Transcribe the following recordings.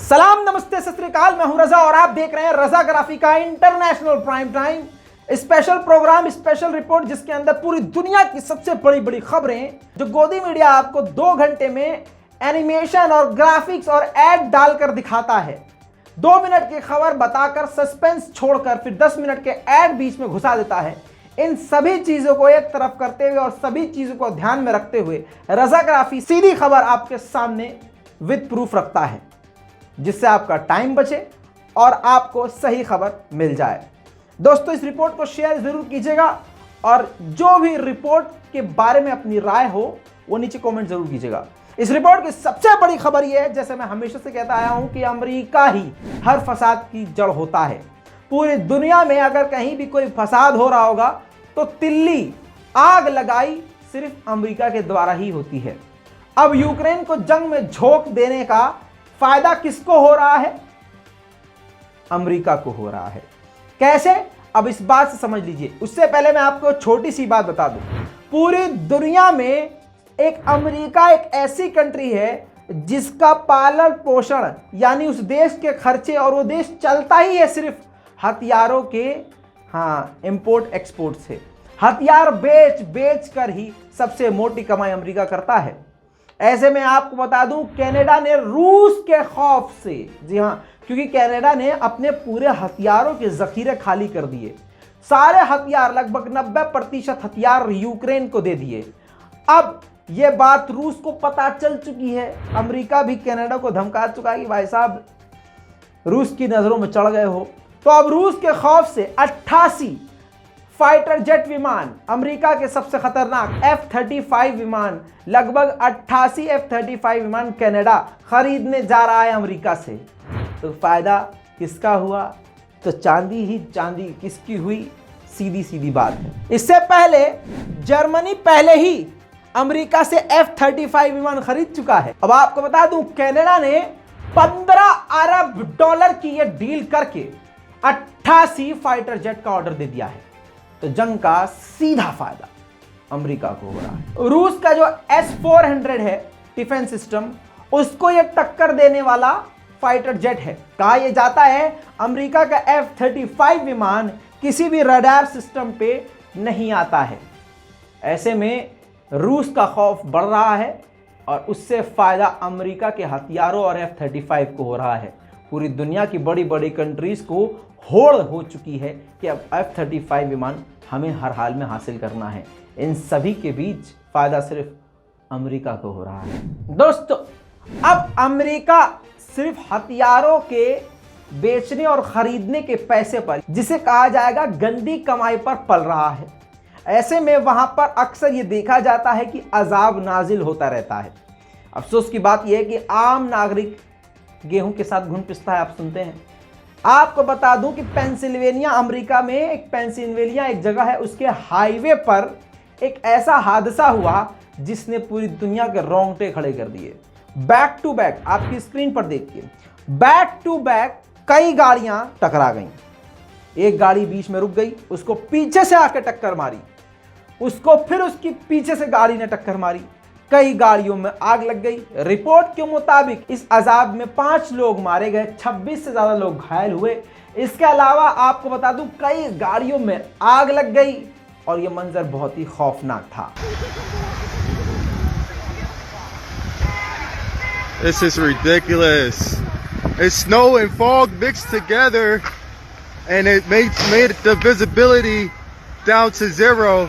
सलाम, नमस्ते, सत श्री अकाल। मैं हूं रजा और आप देख रहे हैं रजा ग्राफी का international prime time special programme, special report, जिसके अंदर पूरी दुनिया की सबसे बड़ी बड़ी खबरें जो गोदी मीडिया आपको 2 घंटे में एनिमेशन और ग्राफिक्स और एड डालकर दिखाता है। 2 मिनट की खबर बताकर सस्पेंस छोड़कर फिर 10 मिनट के एड बीच में घुसा देता है। इन सभी चीजों को एक तरफ करते हुए और सभी चीजों को ध्यान में रखते हुए रजा ग्राफी सीधी खबर आपके सामने विद प्रूफ रखता है, जिससे आपका टाइम बचे और आपको सही खबर मिल जाए। दोस्तों, इस रिपोर्ट को शेयर जरूर कीजिएगा और जो भी रिपोर्ट के बारे में अपनी राय हो वो नीचे कमेंट जरूर कीजिएगा। इस रिपोर्ट की सबसे बड़ी खबर यह है, जैसे मैं हमेशा से कहता आया हूं, कि अमेरिका ही हर फसाद की जड़ होता है। पूरी दुनिया में अगर कहीं भी कोई फसाद हो रहा होगा तो तिल्ली आग लगाई सिर्फ अमेरिका के द्वारा ही होती है। अब यूक्रेन को जंग में झोंक देने का फायदा किसको हो रहा है? अमेरिका को हो रहा है। कैसे? अब इस बात से समझ लीजिए। उससे पहले मैं आपको छोटी सी बात बता दूं। पूरी दुनिया में एक अमेरिका एक ऐसी कंट्री है जिसका पालन पोषण यानी उस देश के खर्चे, और वो देश चलता ही है सिर्फ हथियारों के इंपोर्ट एक्सपोर्ट से। हथियार बेच बेच कर ही सबसे मोटी कमाई अमेरिका करता है। ऐसे में आपको बता दूं, कनाडा ने रूस के खौफ से, जी हां, क्योंकि कनाडा ने अपने पूरे हथियारों के जखीरे खाली कर दिए। सारे हथियार, लगभग 90% हथियार यूक्रेन को दे दिए। अब यह बात रूस को पता चल चुकी है। अमेरिका भी कनाडा को धमका चुका है कि भाई साहब रूस की नजरों में चढ़ गए हो। तो अब रूस के खौफ से 88 फाइटर जेट विमान, अमेरिका के सबसे खतरनाक F-35 विमान, लगभग 88 F-35 विमान कनाडा खरीदने जा रहा है अमेरिका से। तो फायदा किसका हुआ? तो चांदी ही चांदी किसकी हुई? सीधी सीधी बात है। इससे पहले जर्मनी पहले ही अमेरिका से F-35 विमान खरीद चुका है। अब आपको बता दूं, कनाडा ने $15 अरब की यह डील करके 88 फाइटर जेट का ऑर्डर दे दिया है। तो जंग का सीधा फायदा अमेरिका को हो रहा है। रूस का जो S-400 है डिफेंस सिस्टम, उसको यह टक्कर देने वाला फाइटर जेट है। कहा यह जाता है अमेरिका का F-35 विमान किसी भी रडार सिस्टम पे नहीं आता है। ऐसे में रूस का खौफ बढ़ रहा है और उससे फायदा अमेरिका के हथियारों और F-35 को हो रहा है। पूरी दुनिया की बड़ी बड़ी कंट्रीज को होड़ हो चुकी है कि अब F-35 विमान हमें हर हाल में हासिल करना है। इन सभी के बीच फायदा सिर्फ अमेरिका को हो रहा है। दोस्तों, अब अमेरिका सिर्फ हथियारों के बेचने और खरीदने के पैसे पर, जिसे कहा जाएगा गंदी कमाई पर पल रहा है। ऐसे में वहां पर अक्सर ये देखा जाता है कि अजाब नाजिल होता रहता है। अफसोस की बात यह है कि आम नागरिक गेहूं के साथ घुन पिसता है, आप सुनते हैं। आपको बता दूं कि पेंसिल्वेनिया, अमेरिका में एक पेंसिल्वेनिया एक जगह है, उसके हाईवे पर एक ऐसा हादसा हुआ जिसने पूरी दुनिया के रोंगटे खड़े कर दिए। बैक टू बैक, आपकी स्क्रीन पर देखिए, बैक टू बैक कई गाड़ियां टकरा गईं। एक गाड़ी बीच में रुक गई, उसको पीछे से आकर टक्कर मारी, उसको फिर उसकी पीछे से गाड़ी ने टक्कर मारी, कई गाड़ियों में आग लग गई। रिपोर्ट के मुताबिक इस अजाब में 5 लोग मारे गए, 26 से ज्यादा लोग घायल हुए। इसके अलावा आपको बता दूं, कई गाड़ियों में आग लग गई और यह मंजर बहुत ही खौफनाक था। This is ridiculous. It's snow and fog mixed together, and it made the visibility down to 0.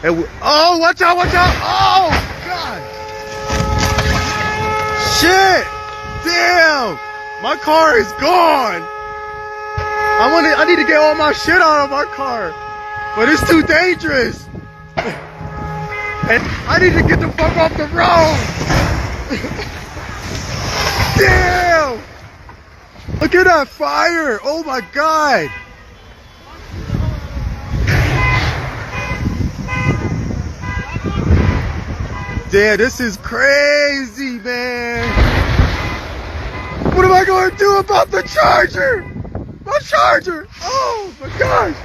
And oh, watch out, watch out. Oh, God. Shit. Damn. My car is gone. I need to get all my shit out of my car. But it's too dangerous. And I need to get the fuck off the road. Damn. Look at that fire. Oh my God. Damn, this is crazy, man. What am I going to do about the charger? My charger. Oh my gosh.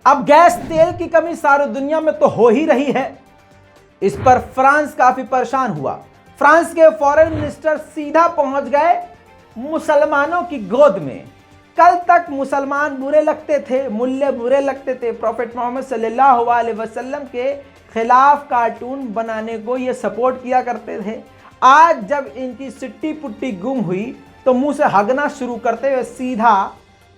अब gas तेल की कमी सारी दुनिया में तो हो ही रही है। इस पर फ्रांस काफी परेशान हुआ। फ्रांस के फॉरेन मिनिस्टर सीधा पहुंच गए मुसलमानों की गोद में। कल तक मुसलमान बुरे लगते थे, मुल्ले बुरे लगते थे, प्रॉफेट मोहम्मद सल्लल्लाहु अलैहि वसल्लम के खिलाफ कार्टून बनाने को ये सपोर्ट किया करते थे। आज जब इनकी सिट्टी पुट्टी गुम हुई तो मुंह से हगना शुरू करते हुए सीधा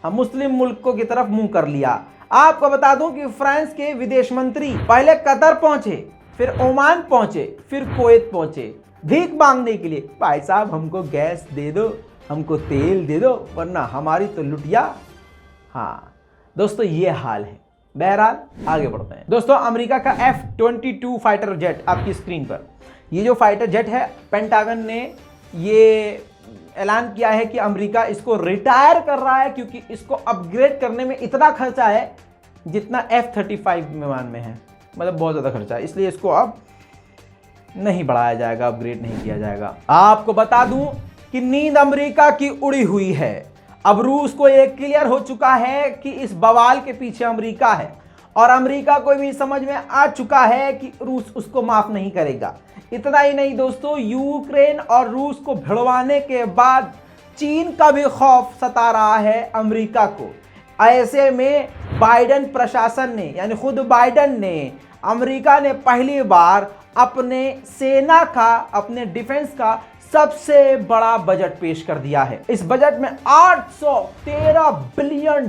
हम मुस्लिम मुल्कों की तरफ मुंह कर लिया। आपको बता दूं कि फ्रांस के विदेश मंत्री पहले कतर पहुंचे, फिर ओमान पहुंचे, फिर कुवैत पहुंचे भीख मांगने के लिए। भाई साहब हमको गैस दे दो, हमको तेल दे दो, वरना हमारी तो लुटिया। हाँ दोस्तों ये हाल है। बहरहाल आगे बढ़ते हैं। दोस्तों अमेरिका का F-22 फाइटर जेट आपकी स्क्रीन पर, ये जो फाइटर जेट है पेंटागन ने ये ऐलान किया है कि अमेरिका इसको रिटायर कर रहा है क्योंकि इसको अपग्रेड करने में इतना खर्चा है जितना F-35 विमान में है, मतलब बहुत ज़्यादा खर्चा है, इसलिए इसको अब नहीं बढ़ाया जाएगा, अपग्रेड नहीं किया जाएगा। आपको बता दूं कि नींद अमेरिका की उड़ी हुई है। अब रूस को ये क्लियर हो चुका है कि इस बवाल के पीछे अमेरिका है और अमेरिका को भी समझ में आ चुका है कि रूस उसको माफ नहीं करेगा। इतना ही नहीं दोस्तों, यूक्रेन और रूस को भिड़वाने के बाद चीन का भी खौफ सता रहा है अमेरिका को। ऐसे में बाइडेन प्रशासन ने, यानी खुद बाइडेन ने, अमेरिका ने पहली बार अपने सेना का, अपने डिफेंस का सबसे बड़ा बजट पेश कर दिया है। इस बजट में $813 बिलियन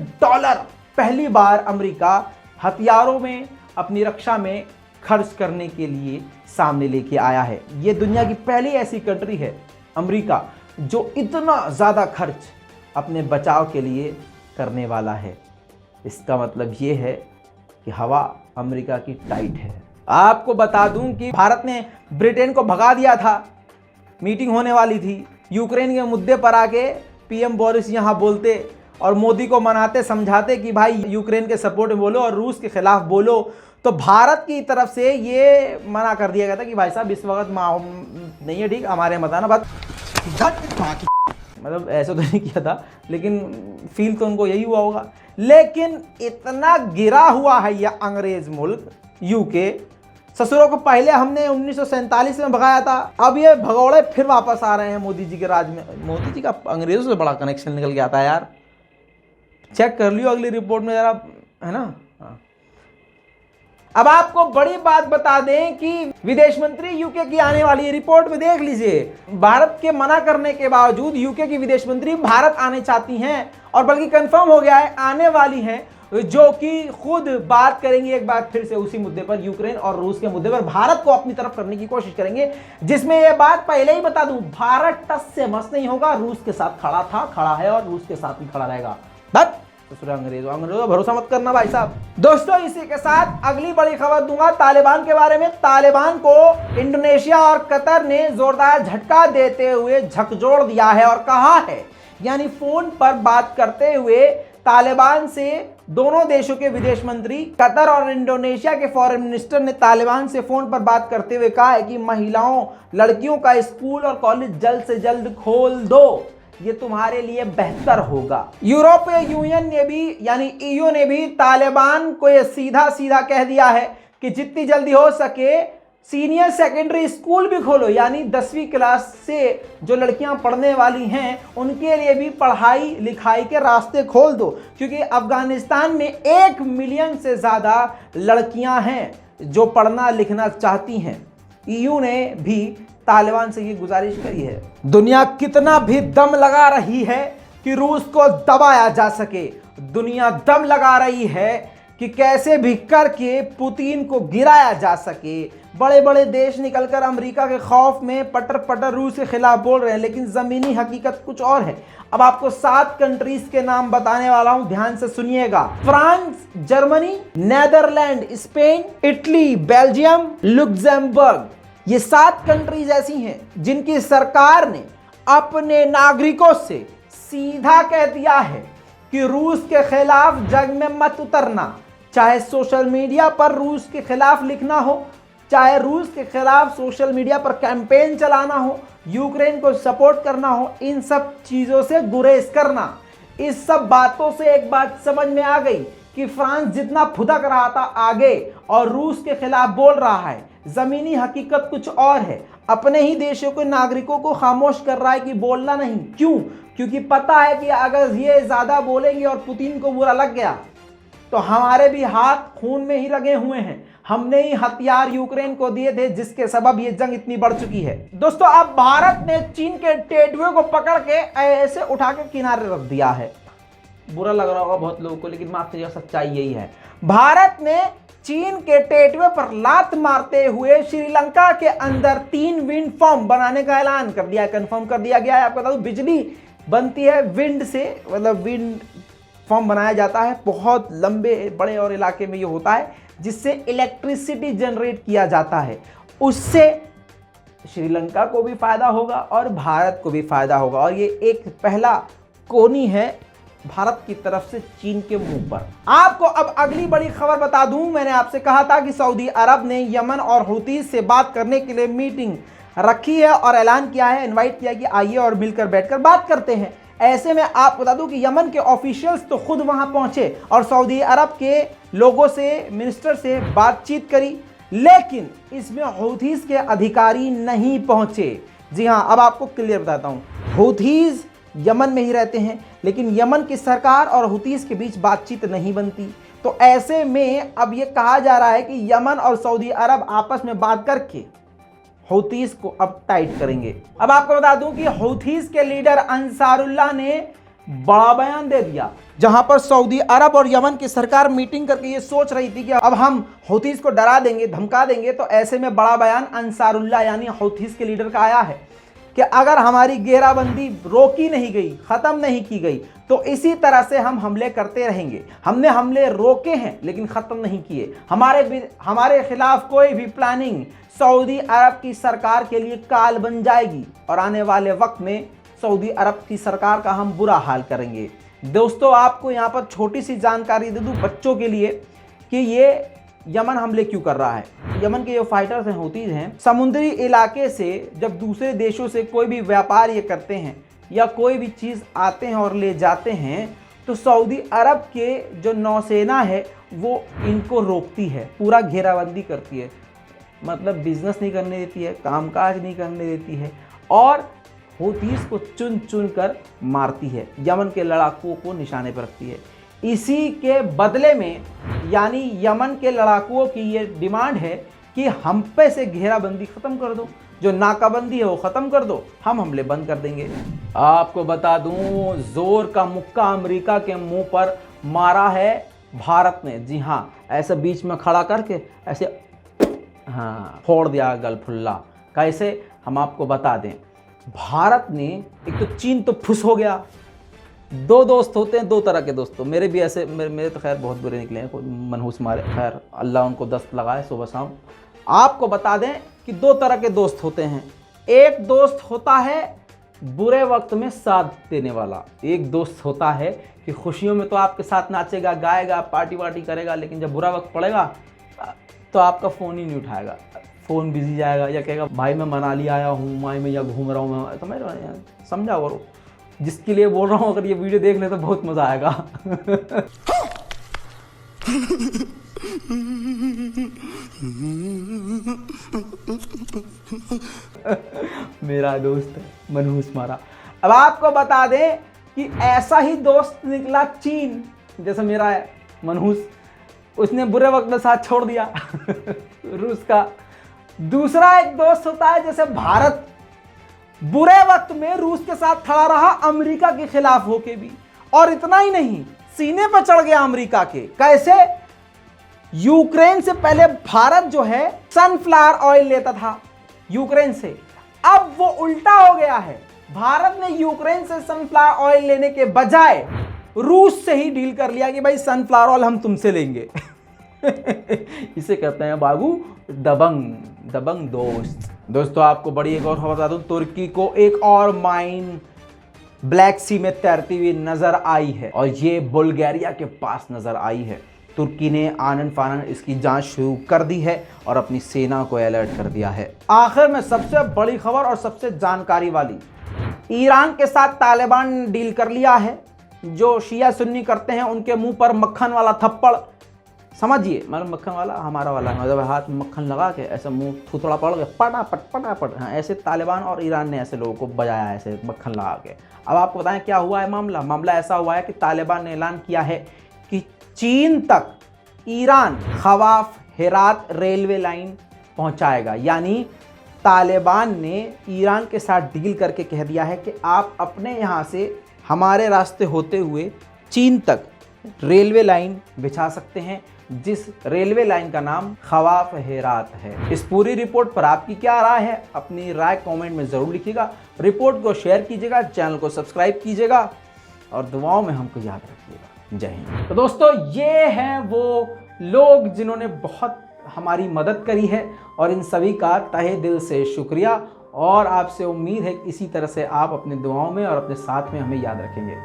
पहली बार अमेरिका हथियारों में, अपनी रक्षा में खर्च करने के लिए सामने लेके आया है। ये दुनिया की पहली ऐसी कंट्री है अमेरिका जो इतना ज़्यादा खर्च अपने बचाव के लिए करने वाला है। इसका मतलब ये है कि हवा अमेरिका की टाइट है। आपको बता दूं कि भारत ने ब्रिटेन को भगा दिया था, मीटिंग होने वाली थी, यूक्रेन के मुद्दे पर आके पीएम बोरिस यहाँ बोलते और मोदी को मनाते समझाते कि भाई यूक्रेन के सपोर्ट में बोलो और रूस के खिलाफ बोलो, तो भारत की तरफ से ये मना कर दिया गया था कि भाई साहब इस वक्त नहीं है ठीक, हमारे मत आना बात, मतलब ऐसा तो नहीं किया था, लेकिन फील तो उनको यही हुआ होगा। लेकिन इतना गिरा हुआ है यह अंग्रेज मुल्क यूके, ससुरों को पहले हमने 1947 में भगाया था, अब ये भगौड़े फिर वापस आ रहे हैं मोदी जी के राज में। मोदी जी का अंग्रेजों से बड़ा कनेक्शन निकल के आता है यार, चेक कर लियो अगली रिपोर्ट में जरा, है ना। हाँ। अब आपको बड़ी बात बता दें कि विदेश मंत्री यूके की आने वाली रिपोर्ट में देख लीजिए, भारत के मना करने के बावजूद यूके की विदेश मंत्री भारत आने चाहती हैं और बल्कि कंफर्म हो गया है आने वाली हैं, जो कि खुद बात करेंगे एक बार फिर से उसी मुद्दे पर, यूक्रेन और रूस के मुद्दे पर भारत को अपनी तरफ करने की कोशिश करेंगे। जिसमें यह बात पहले ही बता दूं, भारत टस से मस नहीं होगा, रूस के साथ खड़ा था, खड़ा है और रूस के साथ ही खड़ा रहेगा। बस अंग्रेजों भरोसा मत करना भाई साहब। दोस्तों इसी के साथ अगली बड़ी खबर दूंगा तालिबान के बारे में। तालिबान को इंडोनेशिया और कतर ने जोरदार झटका देते हुए झकझोर दिया है और कहा है, यानी फोन पर बात करते हुए तालिबान से दोनों देशों के विदेश मंत्री, कतर और इंडोनेशिया के फॉरेन मिनिस्टर ने तालिबान से फोन पर बात करते हुए कहा है कि महिलाओं, लड़कियों का स्कूल और कॉलेज जल्द से जल्द खोल दो, ये तुम्हारे लिए बेहतर होगा। यूरोपीय यूनियन ने भी, यानी ईयू ने भी तालिबान को ये सीधा सीधा कह दिया है कि जितनी जल्दी हो सके सीनियर सेकेंडरी स्कूल भी खोलो, यानी 10वीं क्लास से जो लड़कियां पढ़ने वाली हैं उनके लिए भी पढ़ाई लिखाई के रास्ते खोल दो, क्योंकि अफगानिस्तान में 1 मिलियन से ज़्यादा लड़कियां हैं जो पढ़ना लिखना चाहती हैं। ईयू ने भी तालिबान से ये गुजारिश करी है। दुनिया कितना भी दम लगा रही है कि रूस को दबाया जा सके, दुनिया दम लगा रही है कि कैसे भी करके पुतिन को गिराया जा सके। बड़े बड़े देश निकलकर अमेरिका के खौफ में पटर पटर रूस के खिलाफ बोल रहे हैं, लेकिन ज़मीनी हकीकत कुछ और है। अब आपको 7 कंट्रीज के नाम बताने वाला हूं, ध्यान से सुनिएगा। France, Germany, Netherland, Spain, Italy, Belgium, Luxembourg, ये 7 कंट्रीज ऐसी हैं जिनकी सरकार ने अपने नागरिकों से सीधा कह दिया है कि रूस के खिलाफ जंग में मत उतरना। चाहे सोशल मीडिया पर रूस के खिलाफ लिखना हो, चाहे रूस के खिलाफ सोशल मीडिया पर कैंपेन चलाना हो, यूक्रेन को सपोर्ट करना हो, इन सब चीज़ों से गुरेज करना। इस सब बातों से एक बात समझ में आ गई कि फ्रांस जितना फुदक रहा था आगे और रूस के खिलाफ बोल रहा है, जमीनी हकीकत कुछ और है। अपने ही देशों के नागरिकों को खामोश कर रहा है कि बोलना नहीं। क्यों? क्योंकि पता है कि अगर ये ज्यादा बोलेंगे और पुतिन को बुरा लग गया तो हमारे भी हाथ खून में ही लगे हुए हैं। हमने ही हथियार यूक्रेन को दिए थे जिसके सबब ये जंग इतनी बढ़ चुकी है। दोस्तों, अब भारत ने चीन के टेटवे को पकड़ के ऐसे उठा के किनारे रख दिया है। बुरा लग रहा होगा बहुत लोगों को, लेकिन माफ कीजिएगा, सच्चाई यही है। भारत ने चीन के टेटवे पर लात मारते हुए श्रीलंका के अंदर 3 विंड फार्म बनाने का ऐलान कर दिया, कंफर्म कर दिया गया है। आपको बता दूं, बिजली बनती है विंड से, मतलब विंड फार्म बनाया जाता है, बहुत लंबे बड़े और इलाके में ये होता है, जिससे इलेक्ट्रिसिटी जनरेट किया जाता है। उससे श्रीलंका को भी फायदा होगा और भारत को भी फायदा होगा। और ये एक पहला कोनी है भारत की तरफ से चीन के मुंह पर। आपको अब अगली बड़ी खबर बता दूं, मैंने आपसे कहा था कि सऊदी अरब ने यमन और हुतीस से बात करने के लिए मीटिंग रखी है और ऐलान किया है, इनवाइट किया कि आइए और मिलकर बैठकर बात करते हैं। ऐसे में आप बता दूं कि यमन के ऑफिशियल्स तो खुद वहां पहुंचे और सऊदी अरब के लोगों से, मिनिस्टर से बातचीत करी, लेकिन इसमें हूथीज के अधिकारी नहीं पहुंचे। जी हां, अब आपको क्लियर बताता हूं। हूथीज यमन में ही रहते हैं, लेकिन यमन की सरकार और हूथीज के बीच बातचीत नहीं बनती। तो ऐसे में अब यह कहा जा रहा है कि यमन और सऊदी अरब आपस में बात करके हूथीज को अब टाइट करेंगे। अब आपको बता दूं कि हूथीज के लीडर अंसारुल्लाह ने बड़ा बयान दे दिया, जहां पर सऊदी अरब और यमन की सरकार मीटिंग करके ये सोच रही थी कि अब हम हूथीज को डरा देंगे, धमका देंगे। तो ऐसे में बड़ा बयान अंसारुल्लाह यानी हूथीज के लीडर का आया है कि अगर हमारी घेराबंदी रोकी नहीं गई, खत्म नहीं की गई, तो इसी तरह से हम हमले करते रहेंगे। हमने हमले रोके हैं लेकिन खत्म नहीं किए। हमारे खिलाफ कोई भी प्लानिंग सऊदी अरब की सरकार के लिए काल बन जाएगी और आने वाले वक्त में सऊदी अरब की सरकार का हम बुरा हाल करेंगे। दोस्तों, आपको यहाँ पर छोटी सी जानकारी दे दूं बच्चों के लिए कि ये यमन हमले क्यों कर रहा है। यमन के जो फाइटर्स हैं, हूथीज हैं, समुद्री इलाके से जब दूसरे देशों से कोई भी व्यापार ये करते हैं या कोई भी चीज़ आते हैं और ले जाते हैं, तो सऊदी अरब के जो नौसेना है वो इनको रोकती है, पूरा घेराबंदी करती है, मतलब बिजनेस नहीं करने देती है, कामकाज नहीं करने देती है और हूथीज को चुन चुन कर मारती है, यमन के लड़ाकुओं को निशाने पर रखती है। इसी के बदले में यानी यमन के लड़ाकुओं की ये डिमांड है कि हम पे से घेराबंदी ख़त्म कर दो, जो नाकाबंदी है वो ख़त्म कर दो, हम हमले बंद कर देंगे। आपको बता दूं, जोर का मुक्का अमेरिका के मुंह पर मारा है भारत ने। जी हाँ, ऐसे बीच में खड़ा करके ऐसे हाँ फोड़ दिया गल फुल्ला। कैसे, हम आपको बता दें। भारत ने, एक तो चीन तो फुस हो गया। दो दोस्त होते हैं, दो तरह के दोस्तों, मेरे भी ऐसे, मेरे तो खैर बहुत बुरे निकले हैं, कोई मनहूस मारे, खैर अल्लाह उनको दस्त लगाए सुबह शाम। आपको बता दें कि 2 तरह के दोस्त होते हैं। एक दोस्त होता है बुरे वक्त में साथ देने वाला, एक दोस्त होता है कि खुशियों में तो आपके साथ नाचेगा, गाएगा, पार्टी वार्टी करेगा, लेकिन जब बुरा वक्त पड़ेगा तो आपका फ़ोन ही नहीं उठाएगा, फ़ोन बिजी जाएगा या कहेगा भाई मैं मनाली आया हूँ, माई में या घूम रहा हूँ मैं, समझ रहा हूँ, समझा। और जिसके लिए बोल रहा हूँ, अगर ये वीडियो देख ले तो बहुत मज़ा आएगा। मेरा दोस्त मनहूस मारा। अब आपको बता दें कि ऐसा ही दोस्त निकला चीन, जैसे मेरा है मनहूस, उसने बुरे वक्त में साथ छोड़ दिया रूस का। दूसरा एक दोस्त होता है जैसे भारत, बुरे वक्त में रूस के साथ खड़ा रहा अमेरिका के खिलाफ होके भी, और इतना ही नहीं, सीने पर चढ़ गया अमेरिका के। कैसे? यूक्रेन से पहले भारत जो है सनफ्लावर ऑयल लेता था यूक्रेन से, अब वो उल्टा हो गया है। भारत ने यूक्रेन से सनफ्लावर ऑयल लेने के बजाय रूस से ही डील कर लिया कि भाई सनफ्लावर ऑयल हम तुमसे लेंगे। इसे कहते हैं बाबू दबंग दोस्त। दोस्तों, आपको बड़ी एक और खबर बता दूं, तुर्की को एक और माइन ब्लैक सी में तैरती हुई नजर आई है और ये बुल्गारिया के पास नजर आई है। तुर्की ने आनन फानन इसकी जांच शुरू कर दी है और अपनी सेना को अलर्ट कर दिया है। आखिर में सबसे बड़ी खबर और सबसे जानकारी वाली, ईरान के साथ तालिबान ने डील कर लिया है जो शिया सुन्नी करते हैं उनके मुंह पर मक्खन वाला थप्पड़, समझिए, मतलब मक्खन वाला हमारा वाला, मतलब हाथ में मक्खन लगा के ऐसा मुंह थोड़ा पड़ गया पटापट। हाँ, ऐसे तालिबान और ईरान ने ऐसे लोगों को बजाया ऐसे मक्खन लगा के। अब आपको बताएं क्या हुआ है मामला ऐसा हुआ है कि तालिबान ने ऐलान किया है कि चीन तक ईरान खवाफ हेरात रेलवे लाइन पहुंचाएगा। यानी तालिबान ने ईरान के साथ डील करके कह दिया है कि आप अपने यहाँ से हमारे रास्ते होते हुए चीन तक रेलवे लाइन बिछा सकते हैं, जिस रेलवे लाइन का नाम खवाफ हेरात है। इस पूरी रिपोर्ट पर आपकी क्या राय है? अपनी राय कमेंट में ज़रूर लिखिएगा। रिपोर्ट को शेयर कीजिएगा, चैनल को सब्सक्राइब कीजिएगा और दुआओं में हमको याद रखिएगा। जय हिंद। तो दोस्तों, ये हैं वो लोग जिन्होंने बहुत हमारी मदद करी है और इन सभी का तहे दिल से शुक्रिया। और आपसे उम्मीद है कि इसी तरह से आप अपनी दुआओं में और अपने साथ में हमें याद रखेंगे।